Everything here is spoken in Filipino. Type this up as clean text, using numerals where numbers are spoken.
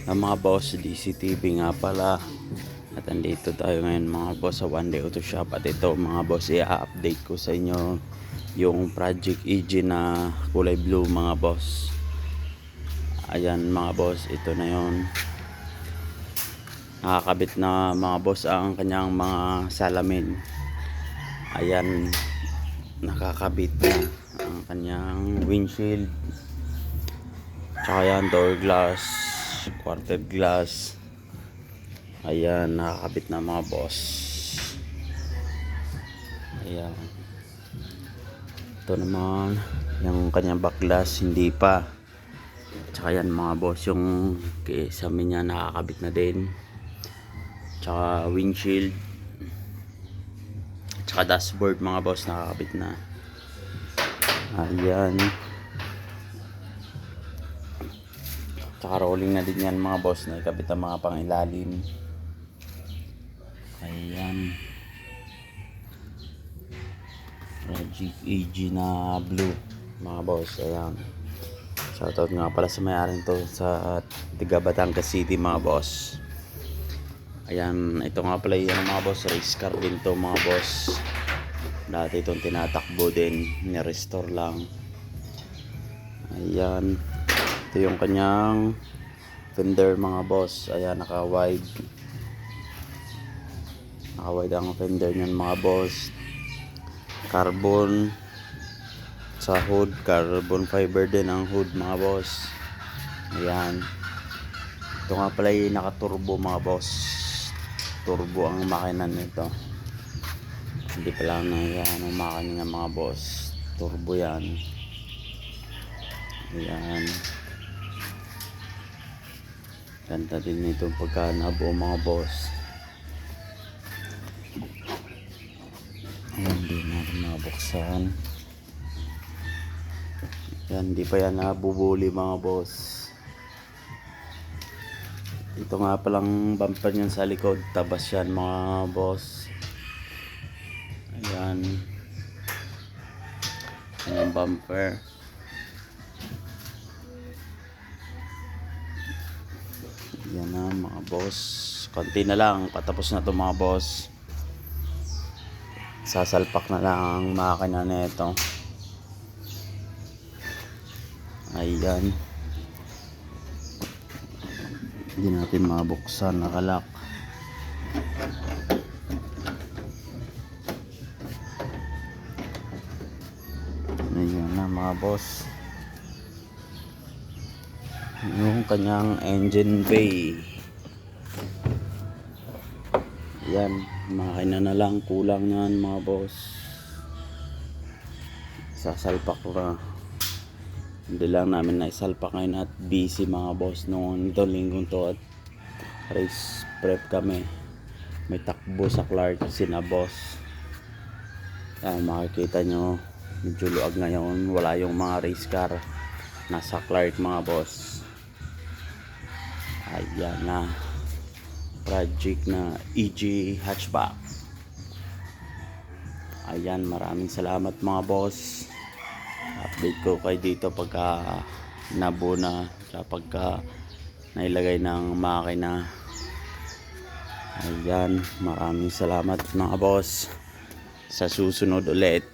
Mga boss, DCTV nga pala. At andito tayo ngayon mga boss sa One Day Auto Shop. At ito mga boss, i-update ko sa inyo yung Project EG na kulay blue mga boss. Ayan mga boss, ito na yon. Nakakabit na mga boss ang kanyang mga salamin. Ayan, nakakabit na ang kanyang windshield. Tsaka yan, door glass, quarter glass. Ayan, nakakabit na mga boss. Ayan. Ito naman, yung kanyang back glass, hindi pa. Tsaka yan mga boss, yung kisame niya nakakabit na din. Tsaka windshield. Tsaka dashboard mga boss, nakakabit na. Ayan. Tsaka rolling na din yan mga boss, nakikabit ang mga pangilalim. Ayan. Project EG na blue mga boss. Ayan. Shoutout nga pala sa may-ari to sa tiga Batangas City mga boss. Ayan, ito nga pala yung mga boss, race car din to mga boss. Dati itong tinatakbo din, ni-restore lang. Ayan. Ito yung kanyang fender mga boss. Ayan, naka-wide. Naka-wide ang fender niyan mga boss. Carbon sa hood, carbon fiber din ang hood mga boss. Ayan. Ito nga pala yung naka-turbo mga boss. Turbo ang makina nito. Hindi pala na yan ang makina ng mga boss. Turbo yan. Ayan. Ganda din nito pagka nabuo mga boss. Ayan, hindi natin mabuksan. Yan, hindi pa yan nabubuli mga boss. Ito nga palang bumper niyan sa likod, tabas yan mga boss. Ayan. Ayan bumper. Yan na mga boss. Konti na lang, patapos na to mga boss. Sasalpak na lang ang makina nito. Ayan. Hindi natin mabuksan, nakalak. Ayan na mga boss. Yung kanyang engine bay. Ayan, makina na lang, kulang yan mga boss. Sasalpak na. Hindi lang namin naisalpak ngayon at busy mga boss noon ito linggong to at race prep kami. May takbo sa Clark sina boss. Makikita nyo medyo luag ngayon, wala yung mga race car nasa Clark mga boss. Ayan na, project na EG hatchback. Ayan, maraming salamat mga boss. Update ko kayo dito pagka nabuo na, pagka nailagay ng makina. Ayan, maraming salamat mga boss. Sa susunod ulit.